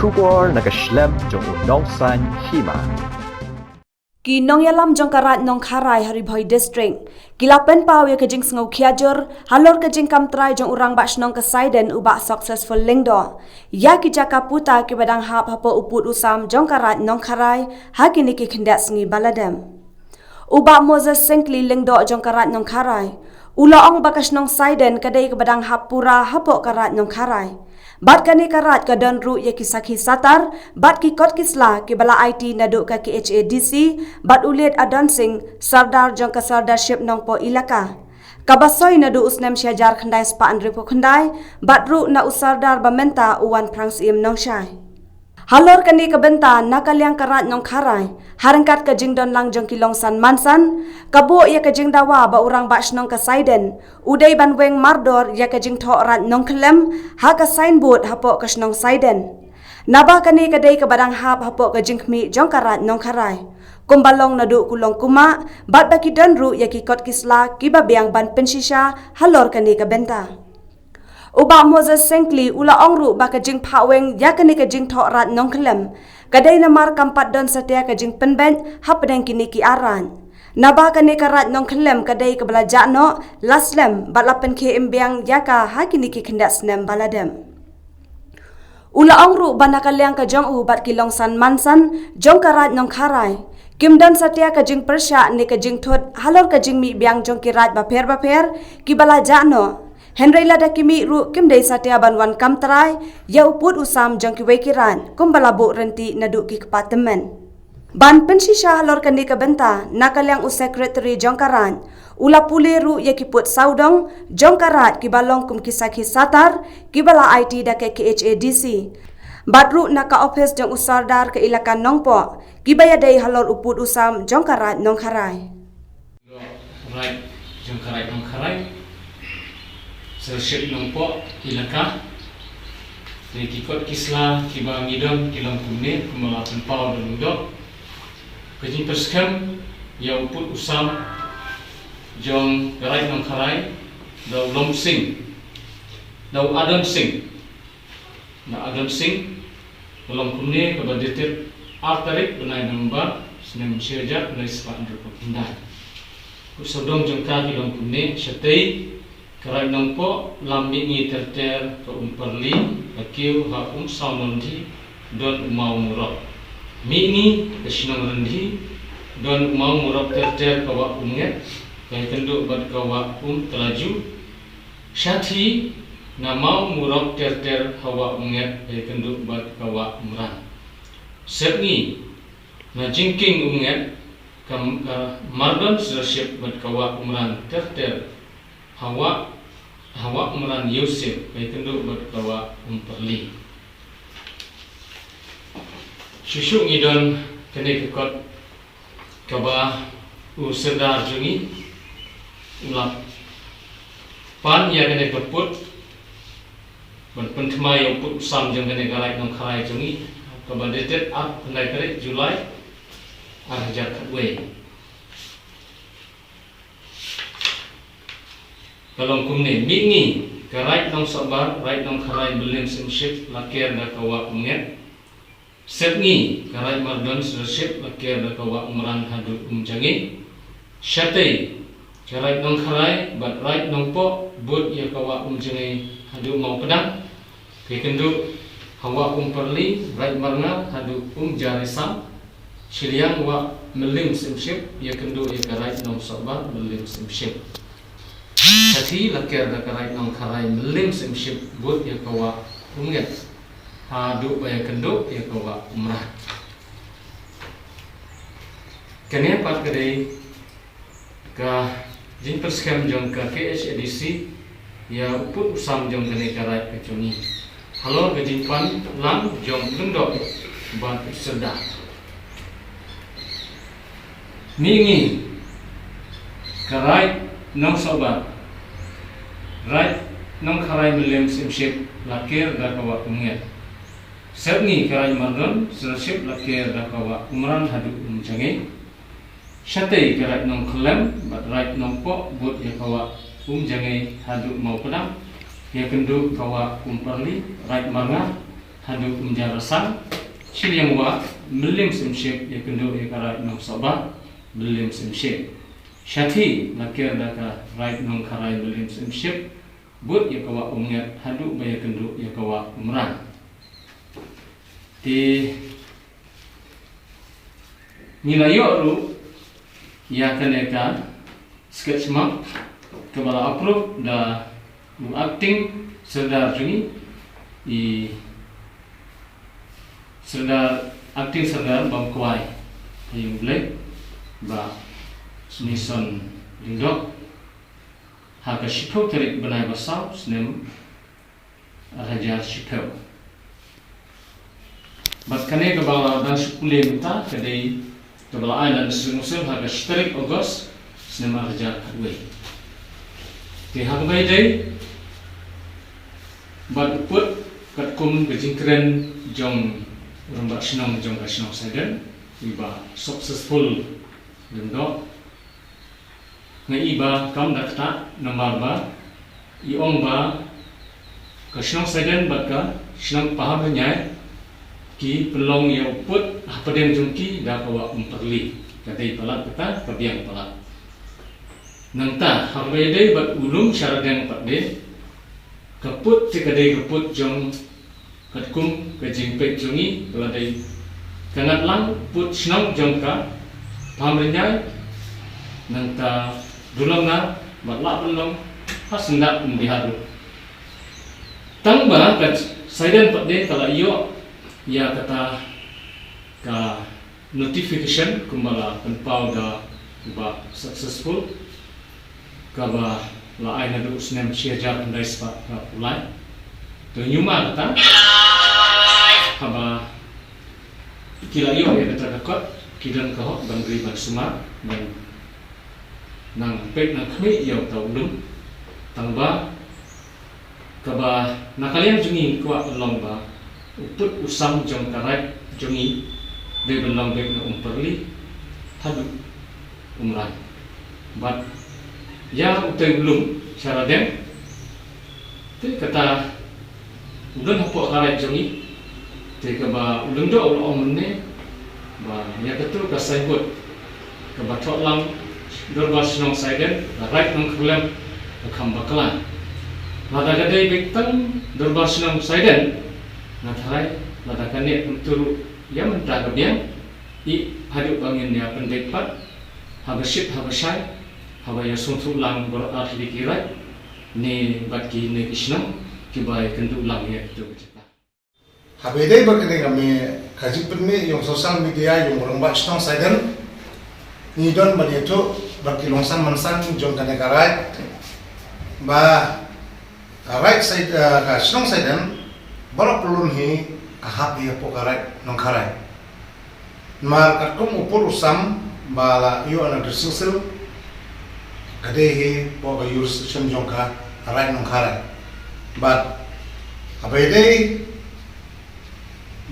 Shubor nakaslem jong unongsan hima. Kinong yalam jong karat nong kharai Haribhoi district. Kilapen pau ya kajing sengau kiajur, halor kajing kamtrai jong urang bak nong kesaiden ubak successful lingdo. Ya kijaka puta ki badang hap hapo uput usam jong karat nong kharai, hakini ki kendak sengi baladem. Ubak Moses Sengkli lingdo jong karat nong kharai. Ula ong bakas nong saiden kadai ke badang hap pura hapo karat nong kharai. Bat kani karat ka don ru ya kisaki satar, bat ki kot kisla ki bala IT naduk ka ki HADC, bat ulit adon sing sardar jong ka sardarship nong po ilaka. Kabasoy nadu usnem syajar khandai spaan ripo khandai, bat ru na usardar bamenta uwan prang sim nong syai. Halor kani kabenta nakaliang karat nong kharai, harangkat ka jingdon lang jong kilongsan mansan, kabo ya ka jing dawa ba urang bak nong ka saiden, uday banweng mardor ya ka jing thok rat nong kelem, ha ka signboard hapo ka nong saiden. Naba kani kadai ka badang hap hapo ka jing kmi jong karat nong kharai. Kumbalong nadu kulong kuma, bat baki don ru ya ki kot kisla ki babiang ban pensisha halor kani kabenta. Ubak Moses Sengkli ula ongru baka jing paweng ya kani ka jing thok rat nong kelem. Kadai namar kampat don setia ka jing penben hapdeng kini ki aran. Naba kani karat nong kelem kadai ka bala jakno laslem bat lapen ke imbiang yaka ha kini ki kendak senem baladem. Ula ongru banakaliang ka jong ubat kilongsan mansan jong karat nong kharai. Kim dan setia ka jing persya ni ka jing thot halor ka jing mi biang jong kirat baper ki bala jakno. Henry lada kimi ru kim dei satia banwan kamtrai ya uput usam jong ki wekiran kumbala bu renti naduk ki kepatemen. Ban pensisha halor kani kabenta nakaliang u secretary jongkaran ula pule ru ya ki put saudong jongkarat ki balong kum kisaki satar ki bala IT da ke HADC. Badru naka office jong usardar ke ilakan nongpo ki baya dei halor uput usam jongkarat nong kharai. Right jongkarat nong kharai. Sership nompo ilaka ni kikot kisla kiba ngidam kilang kumne kumala penpau dan udok kajing perskem ya uput usam jong garai nong kharai dau lom sing dau adam sing na adam sing dalam kumne kebadetit artarik benai namba senem syajat benai sepat berpindah kusodong jong ka kilang kumne syatei karai nongpo lambi ngi terter ke umperli akiu ha saunondi don umau murok mi ni kesinong rendi don umau murok terter kawa unget kai kenduk bad kawa telaju syati na mau murok terter kawa unget kai kenduk bad kawa umran setni na jingking unget kam mardon sership bad kawa umran terter hawa umran Yusuf kay kenduk berkawa umperli syusyuk ngidon kene kekot kaba usedar jungi ulap pan ya kene berput berpentma yang put usam jeng kene galai nong kharai jungi kaba detet ap pendai kere Julai arjar katwe Kalong kumne mingi ka right nong sabar right nong kharai belim simship laker da kawa unget setngi ka right mardon simship laker da kawa umran hadu umjangi syate ka right nong kharai bat right nong po but ya kawa umjangi hadu mau pedang ke kendu hawa umperli right marnga hadu jarisam siliang wa melim simship ya kendu ya ka right nong sabar belim simship Hati lakir da karai nong karai melim simship but ya kawa umget hadu baya kenduk ya kawa umrah kene pat kadai ka jin perskem jong ka HADC ya uput usam jong kene karai kecuni halo ke jin pan lam jong lendok ban sedar ningi karai nong sobat right nong kharai melim simship lakir da kawa unget setni karai mardon sership lakir da kawa umran hadu umjange syate karai nong kelem bat right nong po but ya kawa umjange hadu mau pedang ya kendu kawa umperli right manga haduk menjara sang yang wa melim simship ya kendo ya karai nong soba melim simship syati lakir daka right nong karai melim simship but ya kawa umngat haduk baya kendo ya kawa umran di nilayo lu ya kaneka sketch map kebala approve da lu acting serdar jungi i serdar acting serdar bang kuai yang black ba nison lindok haka shipau terik benai basau snem raja shipau bat kane kebala dan shukule minta kadai kebala ai dan musim haka shtarik Ogos snem raja kadwe di haka bai dai bat put kat kum kejingkren jong rambak senang jong kasenang saden iba successful dendo ngai iba kam dakta nomor ba iong ba kasenang saden bat ka senang paham nyai ki pelong ya uput apaden jongki da kawa umperli kadai palat kata kabiang palat nangta harbai dai bat ulum syaraden patde kaput tikadai kaput jong katkum kajingpek jongi beladai kanat lang put senang jong ka pamrenyai nangta dulong na batla pelong hasendak umdiharu tangba kat saiden patde kala iyo ya kata ka notification kumbala penpau da ba successful kaba la ai na du snem siajar ndai spa ka ulai to nyuma kata kaba kila iyo ya kata kot kidan kahok bangri ban suma dan nang pek nang khmi yo tau lum tangba kaba nakalian jungi kwa lomba uput usam jong karai jungi de belong bek na umperli thadu umran bat ya utai belum cara dem te kata udan hapok karai jongi te kaba ulung do omne ba ya ketul ka saibut kaba thotlang dorba snong saiden right nong khlem kham baklan lada gadai bektang dorba snong saiden na tharai lada kane untuk ya mentah kebiang i haduk bangin ya pendepat habashit habashai habaya suntu lang berat dikirai ni baki ni kisnam kibai kendu lang ya tu cerita habedai bakne kami kaji permi yang sosial media yang merembak stong saiden ni don bani itu baki longsan mansan jong kane karai ba right side ka stong saiden balap pelun hi kahap dia pokarai nong karai mar katkum upur usam bala iyo anak tersusul kadehi boga jurisdiction jongka arai nong karai but abede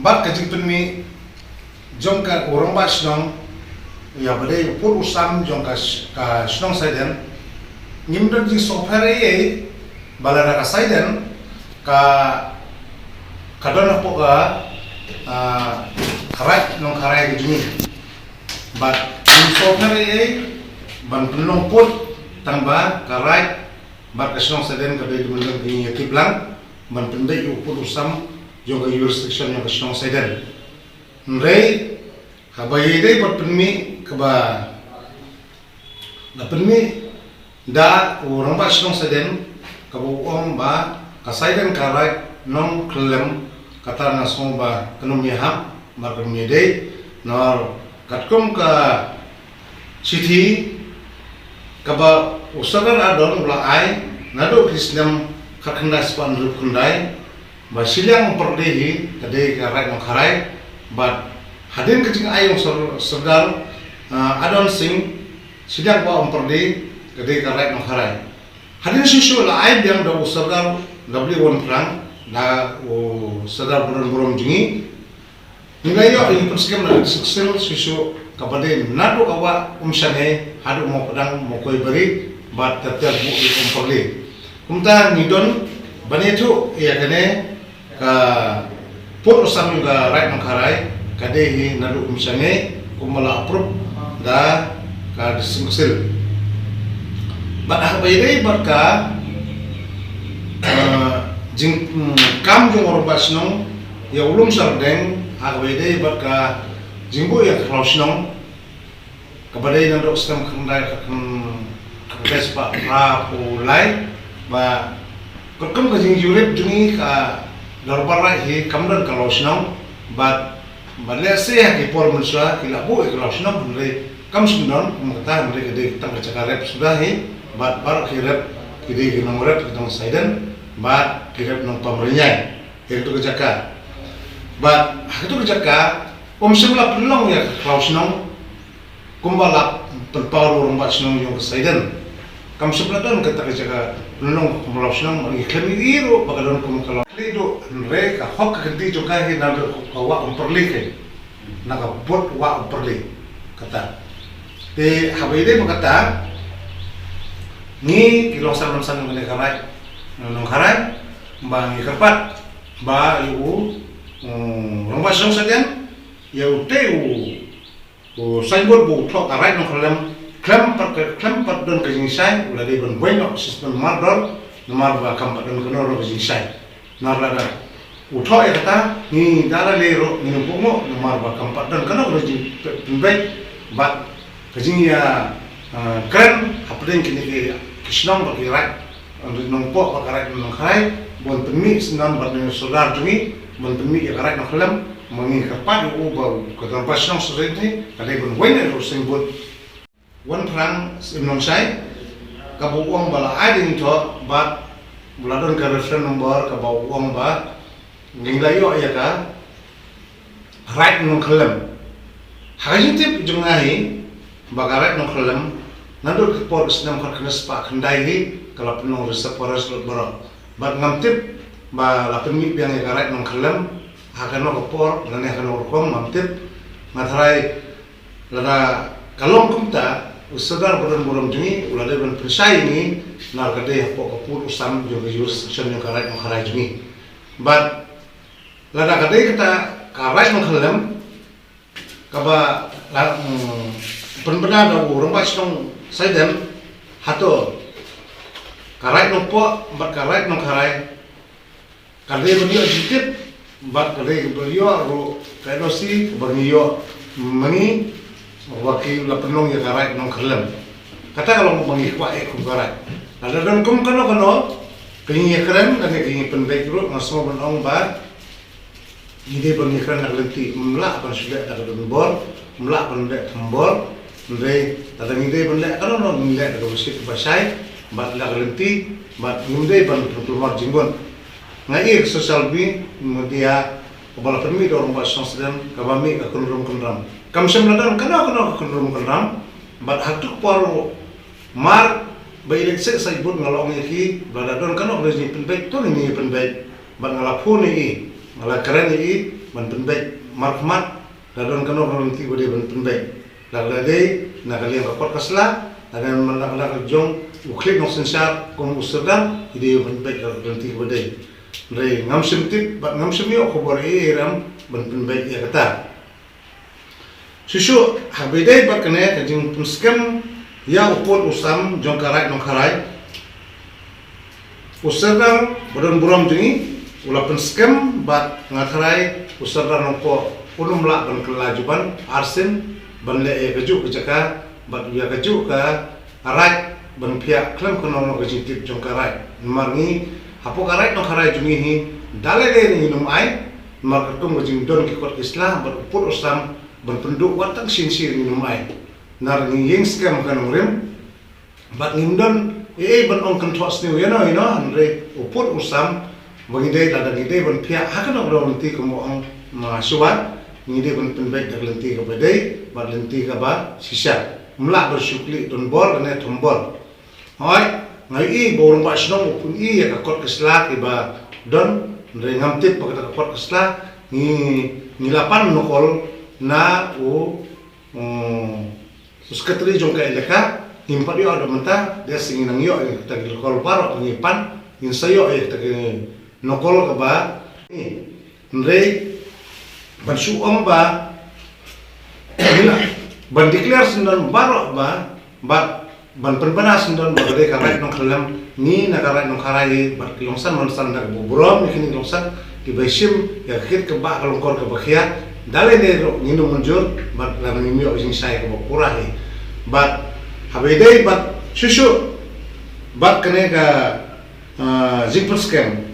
bat kajing penmi jongka orang bat snong ya bade upur usam jongka ka snong saiden nyimdan jing software ye balara ka saiden ka kadon poka karai nong karai gejuni but jing software ye ban penong put tangba karai bat kasenong saden kabe dulang kini kiblang ban pendai upur usam joga jurisdiction yang kasenong saden nrei habai dei bat penmi kaba da penmi da orang bat kasenong saden kabo om ba kasaiden karai nong klem kata nasong ba kanum yaham bar kami dei nor katkum ka citi kaba usagar adon ulah ai nado kisnam kakenda span rup kundai ba silang perdehi kade karai nong karai bat hadin kecing ai yang sedar adon sing sidang ba perdehi kade karai nong karai hadin susu la ai yang da usagar dabli won prang da sedar buron jungi ngai yo ini perskem na suksel susu kapade nado kawa umsane hadu mo pedang mo koi beri bat tetel bu umperli kumta nidon banetu ya kene ka put usam juga right nong karai kadehi nadu kumsange kumala approve da ka disingsil ba bayre barka jing kam jong orang basnong ya ulum sardeng bayre barka jingbo ya klausnong kepada yang dok sistem kendai kes pak ulai ba kekem ke jing jurip jungi ka darbar hi kamdan klausnong ba Malaysia ki por manusia ki labu ki klausnong mulai kam sunan mengata mereka de kita baca rep sudah hi bat bar ki rep ki de nomor rep kita saiden bat ki rep nong pemerintah itu kejaka bat itu kejaka semula pelong ya klausnong kumbala terparu orang basnong yang saiden kam sebelah don kata kejaka pelong klausnong mari kami iro bagadon kum kalau lido mereka hok kenti juga hi nado kawa perli naga bot wa perli kata de habaide makata ni kilongsan lonsan ngene karai nong karai bang ikerpat ba yu orang basong sadian ya uteu signboard bu thok karai nong klem pat don ke jinsai ulah de bon bueno sistem mardor nomar ba kam don kono ro jinsai narada uthok ya kata ni dara lero ni pongo nomar ba kam pat don kono ro jinsai ba kajing ya keren apa kini ke kisnong bagi rat untuk nombok bagi rat nong khai bon temi senan bagi saudara jungi bon temi ya rat nong khalam mangi kapat u ba ka pasnong serenti kadai bon wena ro simbol wan prang nong sai ka bu uang bala ading to ba buladon ka reference number ka ba uang ba nginglayo ya ka rat nong khalam hajin tip jungahi bagarat nong kelam nado por senam kerkenes pak kendai hi kalau penong resep poros berok bat ngamtip ba lapemi biang garat nong kelam akan no por lane akan orkom ngamtip matrai lada kalong kumta usadar boron jungi ulade ban persai ni nar kade pok kapur usam jo jus sen yang garat nong kharai jungi bat lada kade kita garat nong kelam kaba benar-benar ada orang basnong saiden hato karai nopo bat karai nong karai kade beliau jitip bat kade beliau ro kaidosi beliau mengi wakil lapenong ya karai nong kelem kata kalau mau mengi kwa ek karai ada dan kum kano kini keren dan kini pendek ro ngaso benong bat ide bengi keren nak lenti melak ban sudah ada bor melak ban dek tembor Mendai, tadi mendai benda kalau no mendai ada bersih basai, bat lag lenti, bat mendai ban keluar jinggon. Ngai sosial bi, dia kepala permi orang basong sedang kami akan rum. Kami semeladan kena akan rum, bat hatuk paru mar bayi leksek saya pun ngalong iki, baladon kena boleh ni penbaik tu ni penbaik, bat ngalapun ni, ngalak keren ni, ban penbaik markmat, baladon kena berhenti boleh ban penbaik. Laglade nakalian rapor kasla dan menakal jong uklik nong sensar kong userdam ide penbaik berhenti badai re ngamsim tip bat ngamsim yo khobor ram ban penbaik ya kata susu habidai bat kene kajing punskem ya upot usam jong karai nong karai userdam bodon buram jungi ula punskem bat ngakarai userdam nong po unum lak ban kelajuban arsen ban le keju kejaka bat dia keju ka arai ban pia klem kono no kejitip jong karai marni hapo karai no karai jungi hi dalele ni num ai mar tum kejing don ki kot islam bat upur usam ban penduk watang sinsir ni num ai nar ni yeng skam kan rem bat ngindon ban ong kan thos ni you know andre upur usam bangide dada ngide ban pia hakan no ronti ko mo ang masuat ngide ban penbaik dak lenti ka badai bat lenti ka ba sisa melak bersukli don bor dan tombol hoi ngai borong basnong pun ya ka kot kesla ba don ndre ngamtip pa ka kot kesla ni lapan nokol na sekretari jong ka eleka himpat yo ada menta dia singinang yo ta kol paro ngipan insayo ta nokol ka ba ndre ban suong ba ban declare sindon barok ba ban penpana sindon ba de karai nong khalam ni na karai nong kharai ba longsan monsan da bobrom ni kini longsan ki baishim ya khit ke ba kalongkor ke bakhia dale ne ro ni no munjur ba la ni mi ojing sai ke purahi ba habedei ba shushu ba kene ka zipper scam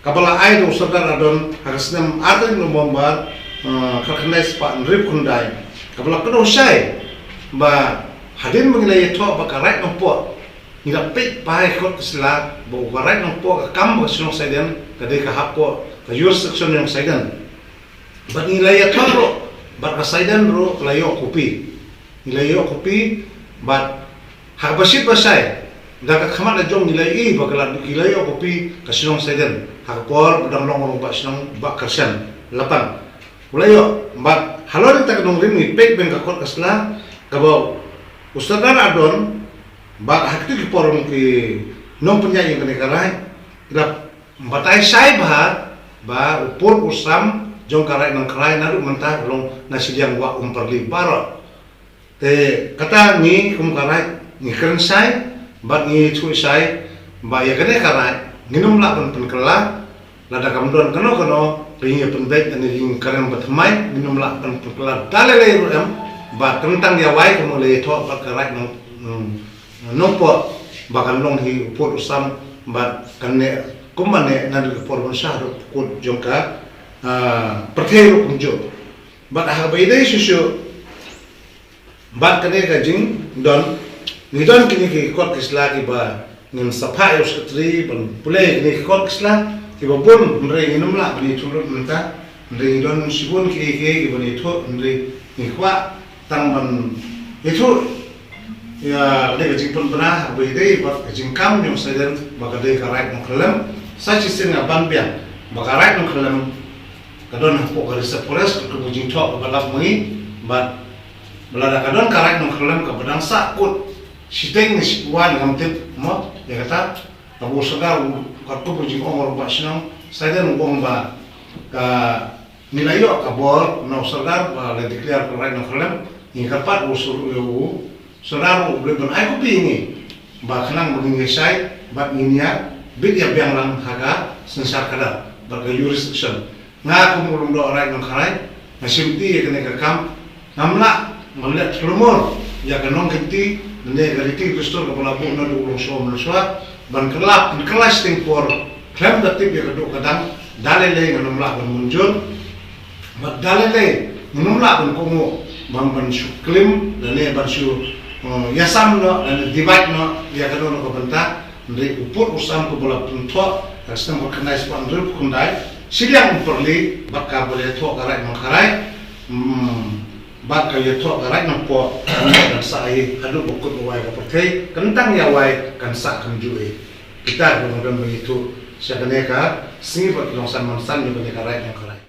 kapala ai do sadar adon harusnem adon no mombar kaknes pa nrip kundai kapala kedo sai ba hadin mengilai to ba karai no po ni la pek pai kot sila bo karai no po ka kam ba sinong saiden ka de ka hapo ka jurisdiction yang saiden ba nilai to ro ba ka saiden ro layo kopi nilayo kopi ba habasit ba sai da ka khamat la jong nilai I ba kala nilayo kopi ka sinong saiden hakpor bedang long ba sinong ba kersen lapan ulayo ba halor ta kadong rim ni pek ben ka kot kasla ka ba ustadar adon ba hakti ki porom ki nom penyanyi kene karai ila batai sai ba upur usam jong karai nang karai naru mentah long nasidiang wa perli baro te kata ni kum karai ni keren sai ba ni chui sai ba ya kene karai nginum la pen kela lada kamdon kono ringi penbek ani ring karen batmai nginum la pen kela dalele rum ba tentang dia wai ko le to ba karai nong po bakal long hi upur usam ba kanne kumane na de por bon shahro ko jongka perthero kunjo ba ha baide shushu ba kane ka jing don ni don kini ki kot kisla ki ba nim sapha yo skri ban pule ni kot kisla ki ba bon mre nginum la ni chulun menta mre don sibun ki bani tho mre ni kwa tang ban itu ya de jing pun pernah baide ba jing kam yo saden ba ka de ka right no khalam sachi sin ban biang ba ka right no khalam kadon po ka resa forest ko jing tho ba lap mui ba belada kadon ka right no khalam ka badang sa kut sideng ni sikwan ngamtip mo ya kata abu sagar ka ko jing ongor ba sinong saden ngong ba ka nilayo ka bor no sagar ba le declare ka right no khalam ni kapat usur yo saudara boleh ai ko pingi ba khanang menging sai ba niya bit ya biang lang haga sensar kada ba ka jurisdiction nga ko mulung do rai nang kharai na simti ya kene ka kam namla malet rumor ya ka nong kiti ne gariti pastor ka pala na do ulong so mluswa ban kelap kelas ting por klem da tip ya ka do kadang dalele ngamla ban munjul ba dalele ngamla ban ko mo ban suklim dane ban su yasam no dan divide no ya kadon ko banta ndre upur usam ko bola punto kastam ko kanai span rup kundai silyang perli bakka boleh to karai no karai bakka ye to karai no po dan sai adu bukut wai ka pertai kentang ya wai kan sak kan jui kita kemudian begitu siapa neka sini buat longsan mansan ni boleh karai no karai